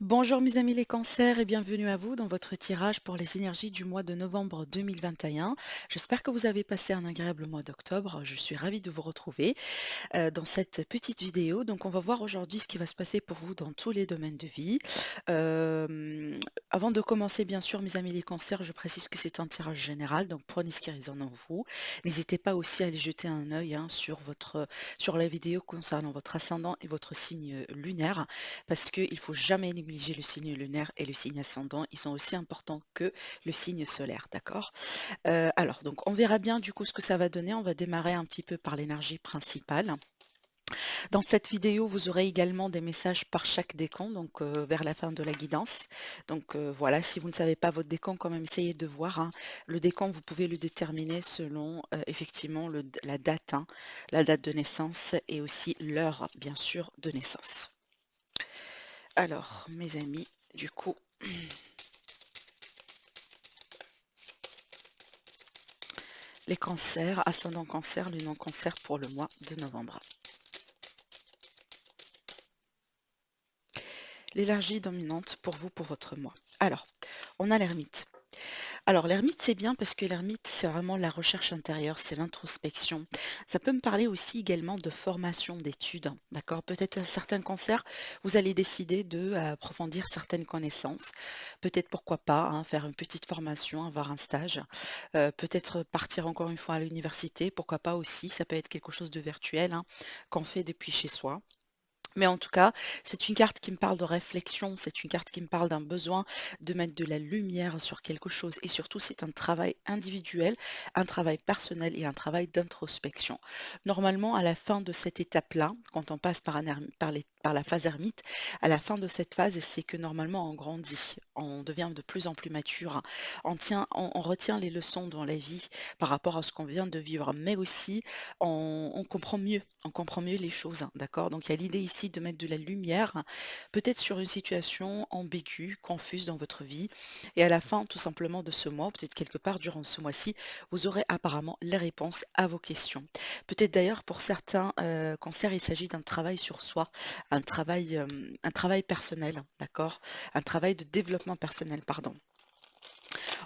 Bonjour mes amis les cancers et bienvenue à vous dans votre tirage pour les énergies du mois de novembre 2021. J'espère que vous avez passé un agréable mois d'octobre. Je suis ravie de vous retrouver dans cette petite vidéo. Donc on va voir aujourd'hui ce qui va se passer pour vous dans tous les domaines de vie. Euh, Avant de commencer, bien sûr, mes amis les cancers, je précise que c'est un tirage général, donc prenez ce qui résonne en vous. N'hésitez pas aussi à aller jeter un œil sur la vidéo concernant votre ascendant et votre signe lunaire, parce qu'il ne faut jamais négliger le signe lunaire et le signe ascendant. Ils sont aussi importants que le signe solaire, d'accord? Alors, donc on verra bien du coup ce que ça va donner. On va démarrer un petit peu par l'énergie principale. Dans cette vidéo, vous aurez également des messages par chaque décan, donc vers la fin de la guidance. Donc voilà, si vous ne savez pas votre décan, quand même essayez de voir, hein. Le décan, vous pouvez le déterminer selon effectivement la date, hein, la date de naissance et aussi l'heure, bien sûr, de naissance. Alors, mes amis, du coup, les cancers, ascendant cancer, lunan cancer pour le mois de novembre. L'énergie dominante pour vous, pour votre mois. Alors, on a l'ermite. Alors l'ermite, c'est bien parce que l'ermite, c'est vraiment la recherche intérieure, c'est l'introspection. Ça peut me parler aussi également de formation, d'études, hein, d'accord? Peut-être un certain cancer, vous allez décider de approfondir certaines connaissances. Peut-être pourquoi pas, hein, faire une petite formation, avoir un stage. Peut-être partir encore une fois à l'université, pourquoi pas aussi. Ça peut être quelque chose de virtuel, hein, qu'on fait depuis chez soi. Mais en tout cas, c'est une carte qui me parle de réflexion, c'est une carte qui me parle d'un besoin de mettre de la lumière sur quelque chose et surtout c'est un travail individuel, un travail personnel et un travail d'introspection. Normalement, à la fin de cette étape-là, quand on passe par la phase ermite, à la fin de cette phase, c'est que normalement on grandit, on devient de plus en plus mature, on retient les leçons dans la vie par rapport à ce qu'on vient de vivre, mais aussi on comprend mieux les choses, hein, d'accord? Donc il y a l'idée ici de mettre de la lumière, hein, peut-être sur une situation ambiguë, confuse dans votre vie. Et à la fin, tout simplement, de ce mois, peut-être quelque part durant ce mois-ci, vous aurez apparemment les réponses à vos questions. Peut-être d'ailleurs pour certains cancers, il s'agit d'un travail sur soi, un travail personnel, d'accord? Un travail de développement personnel, pardon.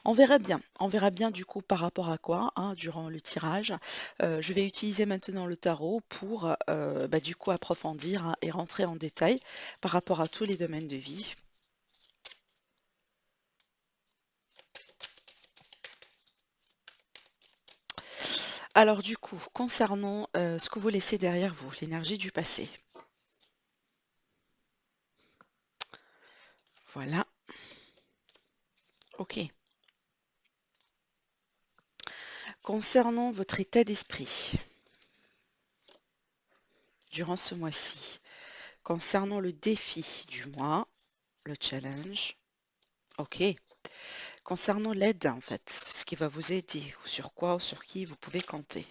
On verra bien du coup par rapport à quoi, hein, durant le tirage. Je vais utiliser maintenant le tarot pour bah, du coup approfondir, hein, et rentrer en détail par rapport à tous les domaines de vie. Alors du coup, concernant ce que vous laissez derrière vous, l'énergie du passé. Voilà, ok. Concernant votre état d'esprit durant ce mois-ci, concernant le défi du mois, le challenge, ok. Concernant l'aide, en fait, ce qui va vous aider, ou sur quoi ou sur qui vous pouvez compter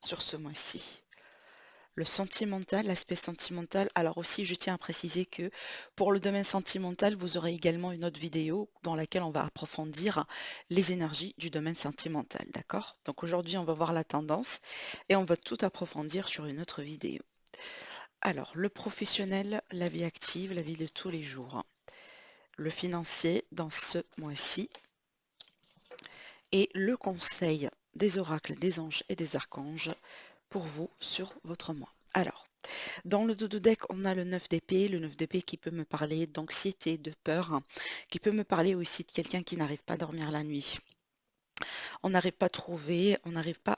sur ce mois-ci. Le sentimental, l'aspect sentimental, alors aussi je tiens à préciser que pour le domaine sentimental, vous aurez également une autre vidéo dans laquelle on va approfondir les énergies du domaine sentimental, d'accord? Donc aujourd'hui, on va voir la tendance et on va tout approfondir sur une autre vidéo. Alors, le professionnel, la vie active, la vie de tous les jours. Le financier dans ce mois-ci. Et le conseil des oracles, des anges et des archanges pour vous sur votre mois. Alors, dans le dos de deck, on a le 9 d'épée, le 9 d'épée qui peut me parler d'anxiété, de peur, hein, qui peut me parler aussi de quelqu'un qui n'arrive pas à dormir la nuit. On n'arrive pas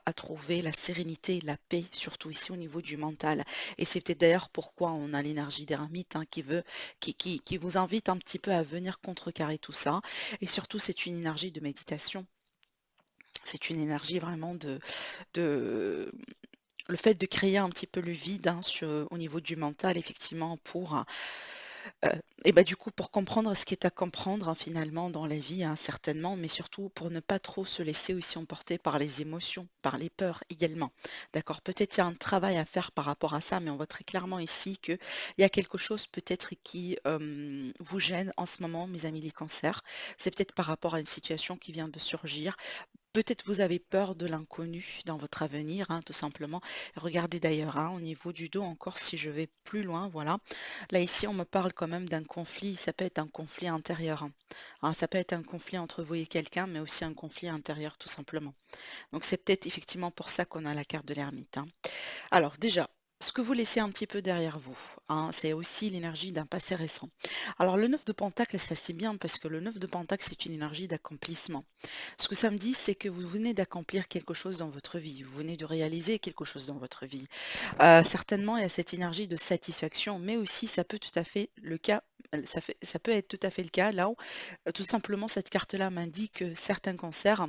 à trouver la sérénité, la paix, surtout ici au niveau du mental. Et c'est peut-être d'ailleurs pourquoi on a l'énergie d'ermite, hein, qui vous invite un petit peu à venir contrecarrer tout ça. Et surtout, c'est une énergie de méditation. C'est une énergie vraiment de le fait de créer un petit peu le vide, hein, au niveau du mental, effectivement, et bah, du coup, pour comprendre ce qui est à comprendre, hein, finalement, dans la vie, hein, certainement, mais surtout pour ne pas trop se laisser aussi emporter par les émotions, par les peurs également. D'accord? Peut-être il y a un travail à faire par rapport à ça, mais on voit très clairement ici qu'il y a quelque chose peut-être qui vous gêne en ce moment, mes amis les cancers. C'est peut-être par rapport à une situation qui vient de surgir. Peut-être vous avez peur de l'inconnu dans votre avenir, hein, tout simplement. Regardez d'ailleurs, hein, au niveau du dos encore, si je vais plus loin, voilà. Là, ici, on me parle quand même d'un conflit. Ça peut être un conflit intérieur, hein. Hein, ça peut être un conflit entre vous et quelqu'un, mais aussi un conflit intérieur, tout simplement. Donc, c'est peut-être effectivement pour ça qu'on a la carte de l'ermite, hein. Alors déjà, ce que vous laissez un petit peu derrière vous, hein, c'est aussi l'énergie d'un passé récent. Alors le 9 de Pentacle, ça c'est bien parce que le 9 de Pentacle, c'est une énergie d'accomplissement. Ce que ça me dit, c'est que vous venez d'accomplir quelque chose dans votre vie, vous venez de réaliser quelque chose dans votre vie. Certainement, il y a cette énergie de satisfaction, mais aussi ça peut tout à fait le cas, ça peut être tout à fait le cas là où tout simplement cette carte-là m'indique que certains cancers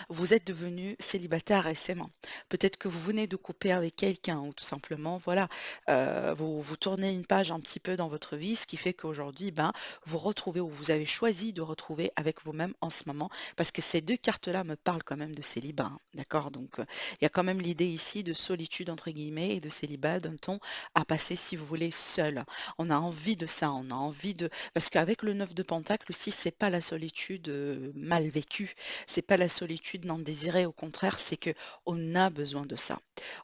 vous êtes devenu célibataire récemment. Peut-être que vous venez de couper avec quelqu'un ou tout simplement, voilà, vous tournez une page un petit peu dans votre vie, ce qui fait qu'aujourd'hui, ben, vous retrouvez ou vous avez choisi de retrouver avec vous-même en ce moment, parce que ces 2 cartes-là me parlent quand même de célibat, hein, d'accord? Donc, il y a quand même l'idée ici de «solitude» entre guillemets et de célibat d'un temps à passer, si vous voulez, seul. On a envie de ça, on a envie de parce qu'avec le 9 de pentacle aussi, c'est pas la solitude, mal vécue, c'est pas la solitude non désirée, au contraire, c'est que on a besoin de ça.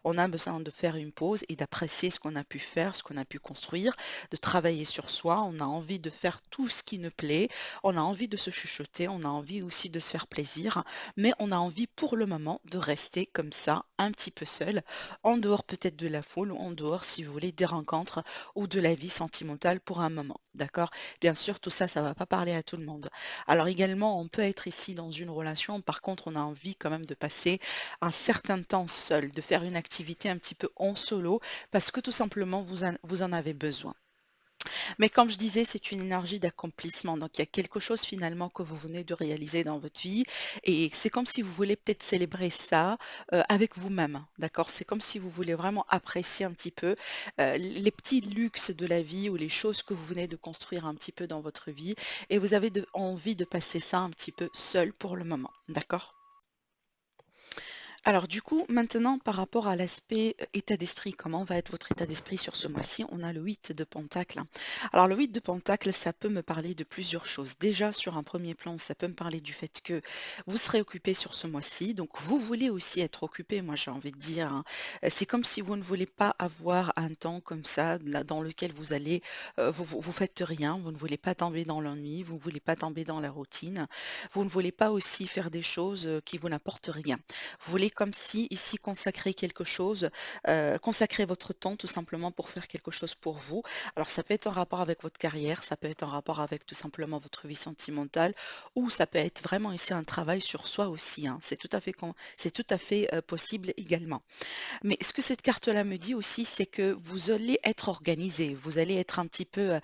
On a besoin de faire une pause et d'apprécier ce qu'on a pu faire, ce qu'on a pu construire, de travailler sur soi. On a envie de faire tout ce qui nous plaît. On a envie de se chuchoter. On a envie aussi de se faire plaisir. Mais on a envie pour le moment de rester comme ça, un petit peu seul, en dehors peut-être de la foule ou en dehors, si vous voulez, des rencontres ou de la vie sentimentale pour un moment. D'accord? Bien sûr, tout ça, ça va pas parler à tout le monde. Alors également, on peut être ici dans une relation, par contre, on a envie quand même de passer un certain temps seul, de faire une activité un petit peu en solo, parce que tout simplement, vous en avez besoin. Mais comme je disais, c'est une énergie d'accomplissement. Donc, il y a quelque chose finalement que vous venez de réaliser dans votre vie. Et c'est comme si vous voulez peut-être célébrer ça avec vous-même. D'accord? C'est comme si vous voulez vraiment apprécier un petit peu les petits luxes de la vie ou les choses que vous venez de construire un petit peu dans votre vie. Et vous avez envie de passer ça un petit peu seul pour le moment. D'accord? Alors du coup, maintenant par rapport à l'aspect, état d'esprit, comment va être votre état d'esprit sur ce mois-ci? On a le 8 de pentacle, hein. Alors le 8 de pentacle, ça peut me parler de plusieurs choses. Déjà sur un premier plan, ça peut me parler du fait que vous serez occupé sur ce mois-ci, donc vous voulez aussi être occupé, moi j'ai envie de dire, hein. C'est comme si vous ne voulez pas avoir un temps comme ça, là, dans lequel vous allez, vous faites rien, vous ne voulez pas tomber dans l'ennui, vous ne voulez pas tomber dans la routine, vous ne voulez pas aussi faire des choses, qui vous n'apportent rien. Vous voulez comme si ici consacrer quelque chose, consacrer votre temps tout simplement pour faire quelque chose pour vous. Alors ça peut être en rapport avec votre carrière, ça peut être en rapport avec tout simplement votre vie sentimentale ou ça peut être vraiment ici un travail sur soi aussi, hein. C'est tout à fait, possible également. Mais ce que cette carte-là me dit aussi, c'est que vous allez être organisé, vous allez être un petit peu,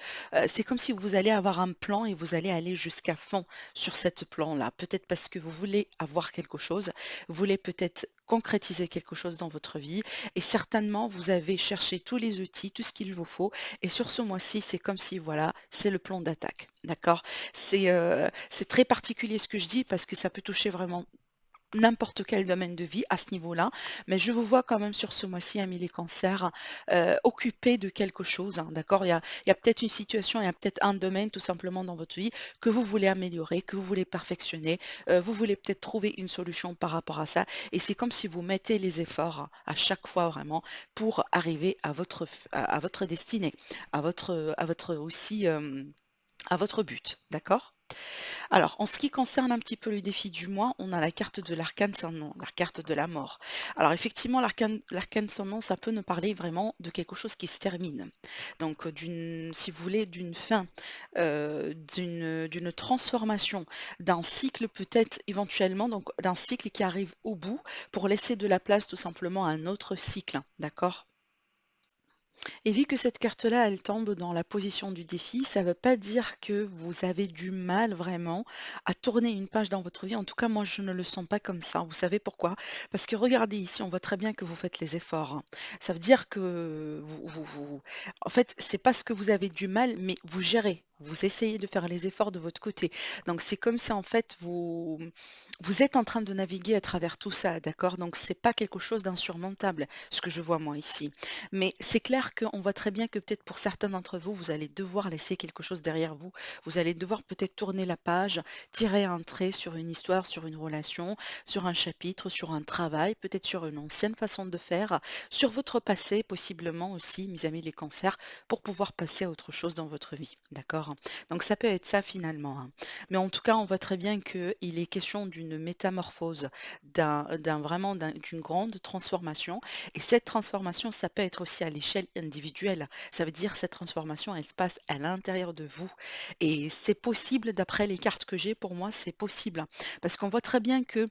c'est comme si vous allez avoir un plan et vous allez aller jusqu'à fond sur cette plan-là. Peut-être parce que vous voulez avoir quelque chose, vous voulez peut-être concrétiser quelque chose dans votre vie et certainement vous avez cherché tous les outils, tout ce qu'il vous faut et sur ce mois-ci, c'est comme si voilà, c'est le plan d'attaque. D'accord? C'est très particulier ce que je dis parce que ça peut toucher vraiment n'importe quel domaine de vie à ce niveau-là, mais je vous vois quand même sur ce mois-ci, amis les cancers, occupés de quelque chose, hein, d'accord? Il y a peut-être une situation, il y a peut-être un domaine tout simplement dans votre vie que vous voulez améliorer, que vous voulez perfectionner, vous voulez peut-être trouver une solution par rapport à ça et c'est comme si vous mettez les efforts à chaque fois vraiment pour arriver à votre destinée, à votre aussi, à votre but, d'accord? Alors, en ce qui concerne un petit peu le défi du mois, on a la carte de l'arcane sans nom, la carte de la mort. Alors effectivement, l'arcane sans nom, ça peut nous parler vraiment de quelque chose qui se termine. Donc, si vous voulez, d'une fin, d'une transformation, d'un cycle peut-être éventuellement, donc d'un cycle qui arrive au bout pour laisser de la place tout simplement à un autre cycle, d'accord? Et vu que cette carte-là, elle tombe dans la position du défi, ça ne veut pas dire que vous avez du mal vraiment à tourner une page dans votre vie. En tout cas, moi, je ne le sens pas comme ça. Vous savez pourquoi? Parce que regardez ici, on voit très bien que vous faites les efforts, hein. Ça veut dire que en fait, c'est pas ce que vous avez du mal, mais vous gérez. vous essayez de faire les efforts de votre côté. Donc c'est comme si en fait vous êtes en train de naviguer à travers tout ça, d'accord? Donc c'est pas quelque chose d'insurmontable, ce que je vois moi ici. Mais c'est clair qu'on voit très bien que peut-être pour certains d'entre vous, vous allez devoir laisser quelque chose derrière vous. Vous allez devoir peut-être tourner la page, tirer un trait sur une histoire, sur une relation, sur un chapitre, sur un travail, peut-être sur une ancienne façon de faire, sur votre passé possiblement aussi, mes amis les cancers, pour pouvoir passer à autre chose dans votre vie, d'accord? Donc ça peut être ça finalement, hein. Mais en tout cas, on voit très bien qu'il est question d'une métamorphose, d'une grande transformation. Et cette transformation, ça peut être aussi à l'échelle individuelle. Ça veut dire cette transformation, elle se passe à l'intérieur de vous. Et c'est possible, d'après les cartes que j'ai, pour moi, c'est possible, hein. Parce qu'on voit très bien que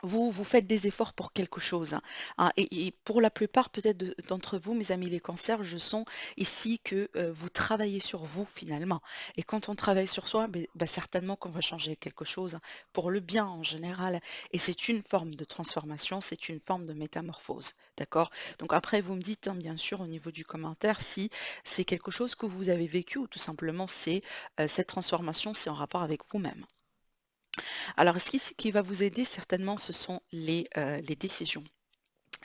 vous faites des efforts pour quelque chose, hein, et pour la plupart peut-être d'entre vous, mes amis les cancers, je sens ici que vous travaillez sur vous finalement. Et quand on travaille sur soi, bah, certainement qu'on va changer quelque chose pour le bien en général. Et c'est une forme de transformation, c'est une forme de métamorphose. D'accord? Donc après, vous me dites, hein, bien sûr, au niveau du commentaire, si c'est quelque chose que vous avez vécu ou tout simplement c'est cette transformation, c'est en rapport avec vous-même. Alors, ce qui va vous aider certainement, ce sont les décisions.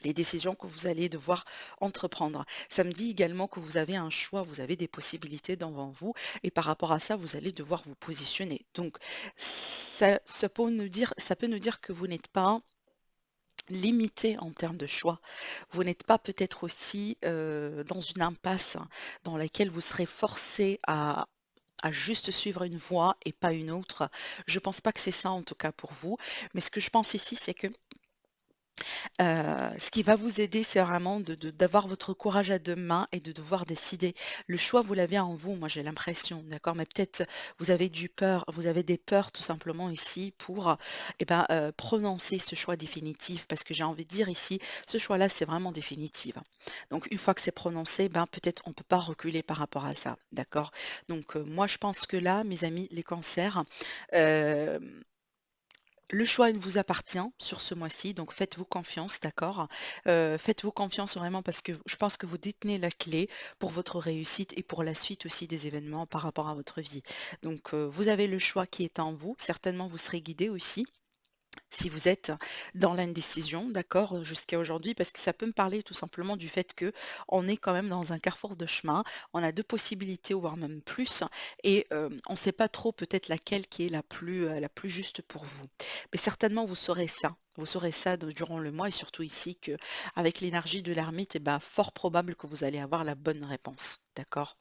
Les décisions que vous allez devoir entreprendre. Ça me dit également que vous avez un choix, vous avez des possibilités devant vous et par rapport à ça, vous allez devoir vous positionner. Donc, ça peut nous dire que vous n'êtes pas limité en termes de choix. Vous n'êtes pas peut-être aussi dans une impasse, hein, dans laquelle vous serez forcé à juste suivre une voie et pas une autre. Je pense pas que c'est ça en tout cas pour vous, mais ce que je pense ici, c'est que ce qui va vous aider, c'est vraiment d'avoir votre courage à 2 mains et de devoir décider. Le choix, vous l'avez en vous, moi j'ai l'impression, d'accord? Mais peut-être vous avez des peurs tout simplement ici pour, prononcer ce choix définitif parce que j'ai envie de dire ici, ce choix-là, c'est vraiment définitif, hein. Donc une fois que c'est prononcé, ben, peut-être on peut pas reculer par rapport à ça, d'accord? Donc moi je pense que là, mes amis les cancers, hem le choix, il vous appartient sur ce mois-ci, donc faites-vous confiance, d'accord? Faites-vous confiance vraiment parce que je pense que vous détenez la clé pour votre réussite et pour la suite aussi des événements par rapport à votre vie. Donc, vous avez le choix qui est en vous. Certainement, vous serez guidé aussi si vous êtes dans l'indécision, d'accord, jusqu'à aujourd'hui, parce que ça peut me parler tout simplement du fait que on est quand même dans un carrefour de chemin. On a 2 possibilités, voire même plus et on ne sait pas trop peut-être laquelle qui est la plus juste pour vous. Mais certainement vous saurez ça. Vous saurez ça durant le mois et surtout ici que avec l'énergie de l'ermite, et ben, fort probable que vous allez avoir la bonne réponse, d'accord?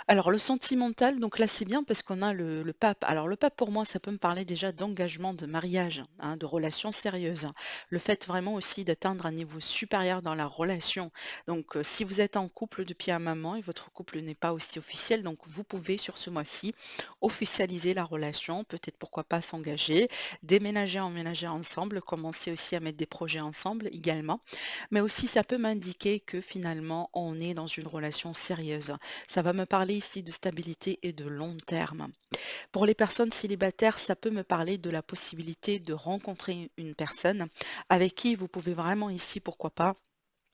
Alors le sentimental, donc là c'est bien parce qu'on a le pape. Alors le pape pour moi ça peut me parler déjà d'engagement, de mariage, hein, de relations sérieuses, hein. Le fait vraiment aussi d'atteindre un niveau supérieur dans la relation. Donc si vous êtes en couple depuis un moment et votre couple n'est pas aussi officiel, donc vous pouvez sur ce mois-ci officialiser la relation, peut-être pourquoi pas s'engager, déménager, emménager ensemble, commencer aussi à mettre des projets ensemble également. Mais aussi ça peut m'indiquer que finalement on est dans une relation sérieuse. Ça va me parler ici de stabilité et de long terme. Pour les personnes célibataires, ça peut me parler de la possibilité de rencontrer une personne avec qui vous pouvez vraiment ici, pourquoi pas,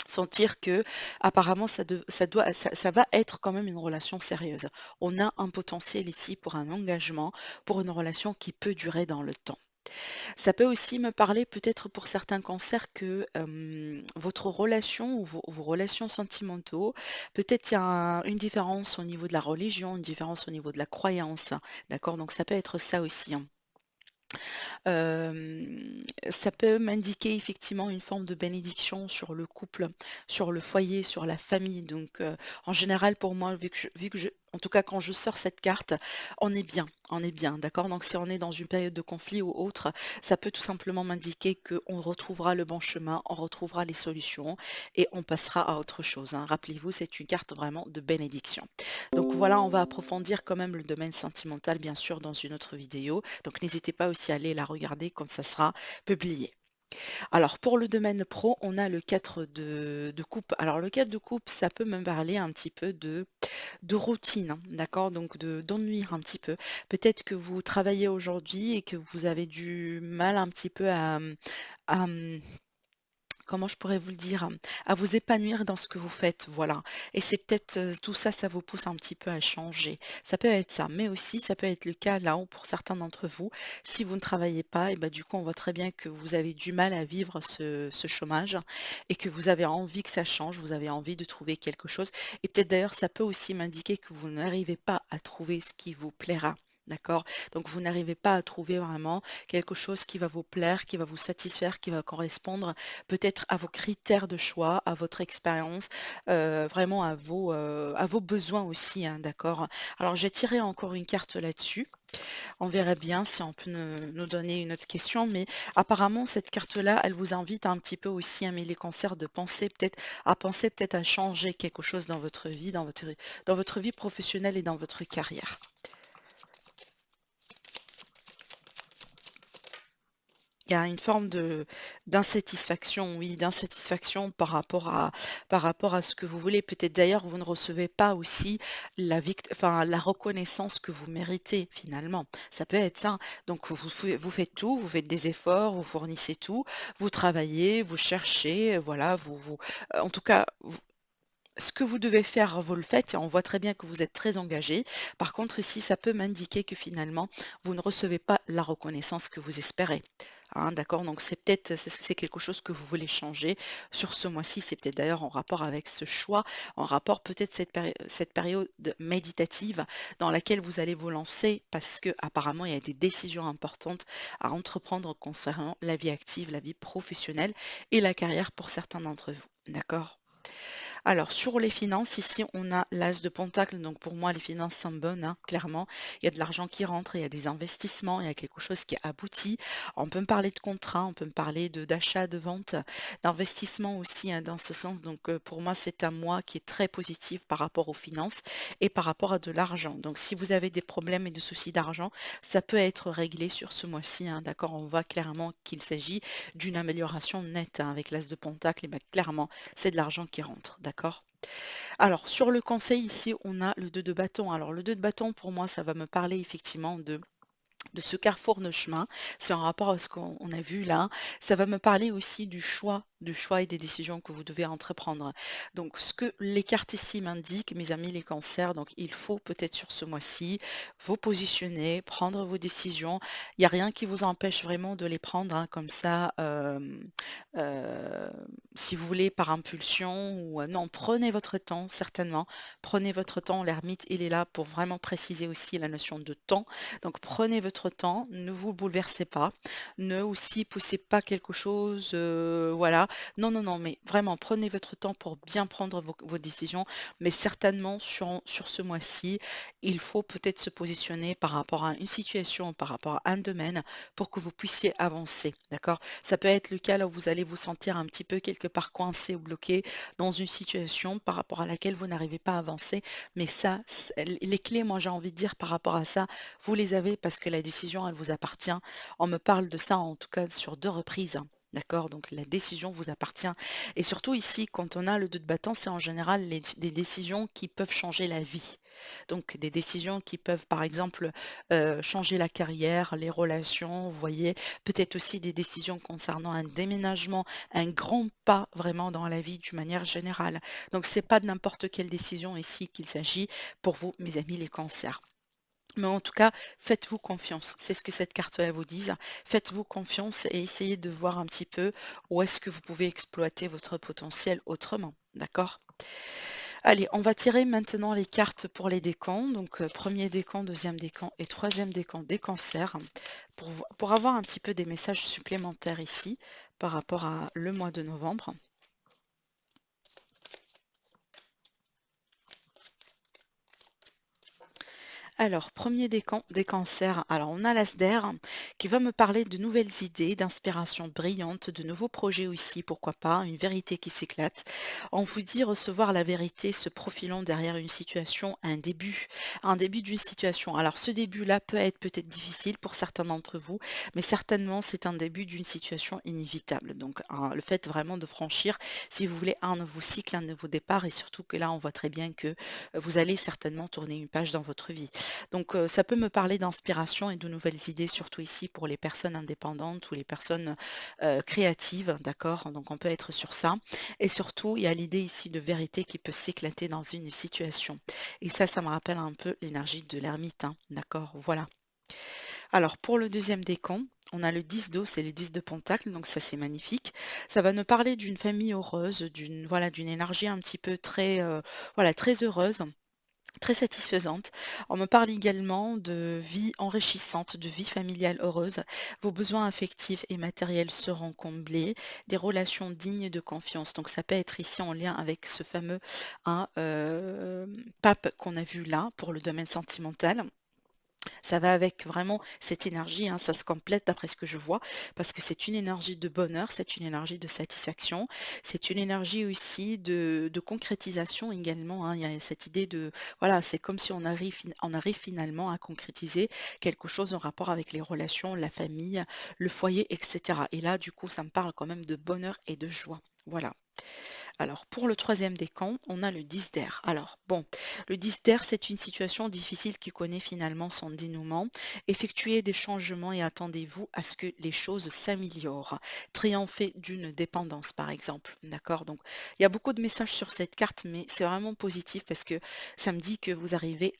sentir que apparemment ça va être quand même une relation sérieuse. On a un potentiel ici pour un engagement, pour une relation qui peut durer dans le temps. Ça peut aussi me parler peut-être pour certains cancers que, votre relation ou vos relations sentimentaux, peut-être il y a une différence au niveau de la religion, une différence au niveau de la croyance, d'accord? Donc ça peut être ça aussi, hein. Ça peut m'indiquer effectivement une forme de bénédiction sur le couple, sur le foyer, sur la famille. Donc, en général, pour moi, vu que en tout cas, quand je sors cette carte, on est bien, d'accord? Donc, si on est dans une période de conflit ou autre, ça peut tout simplement m'indiquer qu'on retrouvera le bon chemin, on retrouvera les solutions et on passera à autre chose, hein. Rappelez-vous, c'est une carte vraiment de bénédiction. Donc voilà, on va approfondir quand même le domaine sentimental, bien sûr, dans une autre vidéo. Donc n'hésitez pas aussi à aller la regarder quand ça sera publié. Alors pour le domaine pro, on a le 4 de coupe. Alors le 4 de coupe, ça peut me parler un petit peu de routine, hein, d'accord? Donc d'ennui un petit peu. Peut-être que vous travaillez aujourd'hui et que vous avez du mal un petit peu à, comment je pourrais vous le dire? À vous épanouir dans ce que vous faites, voilà. Et c'est peut-être, tout ça, ça vous pousse un petit peu à changer. Ça peut être ça, mais aussi ça peut être le cas là où pour certains d'entre vous, si vous ne travaillez pas et bah, du coup, on voit très bien que vous avez du mal à vivre ce chômage et que vous avez envie que ça change, vous avez envie de trouver quelque chose et peut-être d'ailleurs ça peut aussi m'indiquer que vous n'arrivez pas à trouver ce qui vous plaira. D'accord? Donc vous n'arrivez pas à trouver vraiment quelque chose qui va vous plaire, qui va vous satisfaire, qui va correspondre peut-être à vos critères de choix, à votre expérience, vraiment à vos besoins aussi, hein, d'accord? Alors j'ai tiré encore une carte là-dessus. On verrait bien si on peut nous donner une autre question, mais apparemment cette carte-là, elle vous invite un petit peu aussi, à les cancers, de penser peut-être à changer quelque chose dans votre vie, dans votre vie professionnelle et dans votre carrière. Il y a une forme de d'insatisfaction, oui, d'insatisfaction par rapport à ce que vous voulez. Peut-être d'ailleurs, vous ne recevez pas aussi la reconnaissance que vous méritez finalement. Ça peut être ça. Donc vous faites tout, vous faites des efforts, vous fournissez tout, vous travaillez, vous cherchez, voilà, en tout cas, ce que vous devez faire, vous le faites et on voit très bien que vous êtes très engagé. Par contre, ici, ça peut m'indiquer que finalement, vous ne recevez pas la reconnaissance que vous espérez. Hein, d'accord? Donc c'est quelque chose que vous voulez changer sur ce mois-ci. C'est peut-être d'ailleurs en rapport avec ce choix, en rapport peut-être cette période méditative dans laquelle vous allez vous lancer parce que apparemment il y a des décisions importantes à entreprendre concernant la vie active, la vie professionnelle et la carrière pour certains d'entre vous. D'accord? Alors, sur les finances, ici, on a l'as de pentacle. Donc, pour moi, les finances sont bonnes, hein, clairement. Il y a de l'argent qui rentre, il y a des investissements, il y a quelque chose qui aboutit. On peut me parler de contrat, on peut me parler d'achat, de vente, d'investissement aussi, hein, dans ce sens. Donc, pour moi, c'est un mois qui est très positif par rapport aux finances et par rapport à de l'argent. Donc, si vous avez des problèmes et des soucis d'argent, ça peut être réglé sur ce mois-ci, hein, d'accord? On voit clairement qu'il s'agit d'une amélioration nette, hein, avec l'as de pentacle. Et bien, clairement, c'est de l'argent qui rentre, d'accord? Alors, sur le conseil, ici, on a le 2 de bâton. Alors, le 2 de bâton, pour moi, ça va me parler effectivement de ce carrefour de chemin. C'est en rapport à ce qu'on a vu là. Ça va me parler aussi du choix et des décisions que vous devez entreprendre. Donc, ce que les cartes ici m'indiquent, mes amis les cancers, donc il faut peut-être sur ce mois-ci vous positionner, prendre vos décisions. Il n'y a rien qui vous empêche vraiment de les prendre, hein, comme ça, euh, si vous voulez, par impulsion ou non, prenez votre temps, certainement. Prenez votre temps. L'ermite, il est là pour vraiment préciser aussi la notion de temps. Donc prenez votre temps, ne vous bouleversez pas, ne aussi poussez pas quelque chose, voilà. Non, non, non, mais vraiment prenez votre temps pour bien prendre vos décisions, mais certainement sur ce mois-ci, il faut peut-être se positionner par rapport à une situation, par rapport à un domaine pour que vous puissiez avancer, d'accord? Ça peut être le cas là où vous allez vous sentir un petit peu quelque part coincé ou bloqué dans une situation par rapport à laquelle vous n'arrivez pas à avancer, mais ça, les clés, moi j'ai envie de dire par rapport à ça, vous les avez parce que la décision, elle vous appartient. On me parle de ça en tout cas sur 2 reprises, hein. D'accord? Donc la décision vous appartient. Et surtout ici, quand on a le 2 de bâton, c'est en général des décisions qui peuvent changer la vie. Donc des décisions qui peuvent, par exemple, changer la carrière, les relations, vous voyez? Peut-être aussi des décisions concernant un déménagement, un grand pas vraiment dans la vie d'une manière générale. Donc c'est pas de n'importe quelle décision ici qu'il s'agit pour vous, mes amis les cancers. Mais en tout cas, faites-vous confiance. C'est ce que cette carte-là vous dit. Faites-vous confiance et essayez de voir un petit peu où est-ce que vous pouvez exploiter votre potentiel autrement. D'accord? Allez, on va tirer maintenant les cartes pour les décans. Donc, premier décan, deuxième décan et troisième décan des cancers pour avoir un petit peu des messages supplémentaires ici par rapport à le mois de novembre. Alors, premier des cancers, alors on a l'Asder qui va me parler de nouvelles idées, d'inspiration brillante, de nouveaux projets aussi, pourquoi pas, une vérité qui s'éclate. On vous dit recevoir la vérité se profilant derrière une situation, un début d'une situation. Alors ce début-là peut être peut-être difficile pour certains d'entre vous, mais certainement c'est un début d'une situation inévitable. Donc le fait vraiment de franchir, si vous voulez, un nouveau cycle, un nouveau départ, et surtout que là on voit très bien que vous allez certainement tourner une page dans votre vie. Donc ça peut me parler d'inspiration et de nouvelles idées, surtout ici pour les personnes indépendantes ou les personnes, créatives, d'accord? Donc on peut être sur ça et surtout, il y a l'idée ici de vérité qui peut s'éclater dans une situation et ça me rappelle un peu l'énergie de l'ermite, hein, d'accord? Voilà. Alors pour le deuxième décan, on a le 10 d'eau, c'est le 10 de pentacle, donc ça c'est magnifique. Ça va nous parler d'une famille heureuse, d'une voilà, d'une énergie un petit peu très, voilà, très heureuse, très satisfaisante. On me parle également de vie enrichissante, de vie familiale heureuse. Vos besoins affectifs et matériels seront comblés, des relations dignes de confiance. Donc ça peut être ici en lien avec ce fameux, hein, pape qu'on a vu là pour le domaine sentimental. Ça va avec vraiment cette énergie, hein, ça se complète d'après ce que je vois, parce que c'est une énergie de bonheur, c'est une énergie de satisfaction, c'est une énergie aussi de concrétisation également, hein. Il y a cette idée de, voilà, c'est comme si on arrive finalement à concrétiser quelque chose en rapport avec les relations, la famille, le foyer, etc. Et là, du coup, ça me parle quand même de bonheur et de joie. Voilà. Alors, pour le troisième décan, on a le 10 d'air. Alors, bon, le 10 d'air, c'est une situation difficile qui connaît finalement son dénouement. Effectuez des changements et attendez-vous à ce que les choses s'améliorent. Triompher d'une dépendance, par exemple. D'accord? Donc, il y a beaucoup de messages sur cette carte, mais c'est vraiment positif parce que ça me dit que vous arrivez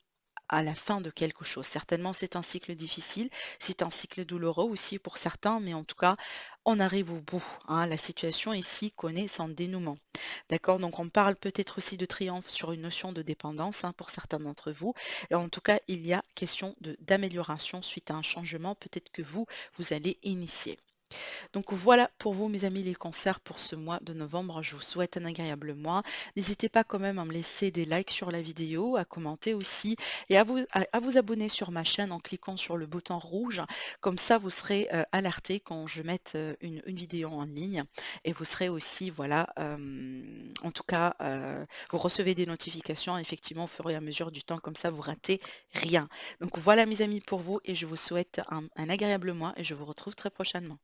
à la fin de quelque chose. Certainement, c'est un cycle difficile, c'est un cycle douloureux aussi pour certains, mais en tout cas, on arrive au bout, hein. La situation ici connaît son dénouement. D'accord? Donc on parle peut-être aussi de triomphe sur une notion de dépendance, hein, pour certains d'entre vous. Et en tout cas, il y a question d'amélioration suite à un changement peut-être que vous allez initier. Donc voilà pour vous, mes amis, les concerts pour ce mois de novembre. Je vous souhaite un agréable mois. N'hésitez pas quand même à me laisser des likes sur la vidéo, à commenter aussi et à vous abonner sur ma chaîne en cliquant sur le bouton rouge. Comme ça, vous serez alerté quand je mette une vidéo en ligne et vous serez aussi, voilà, en tout cas, vous recevez des notifications effectivement au fur et à mesure du temps. Comme ça, vous ratez rien. Donc voilà, mes amis, pour vous et je vous souhaite un agréable mois et je vous retrouve très prochainement.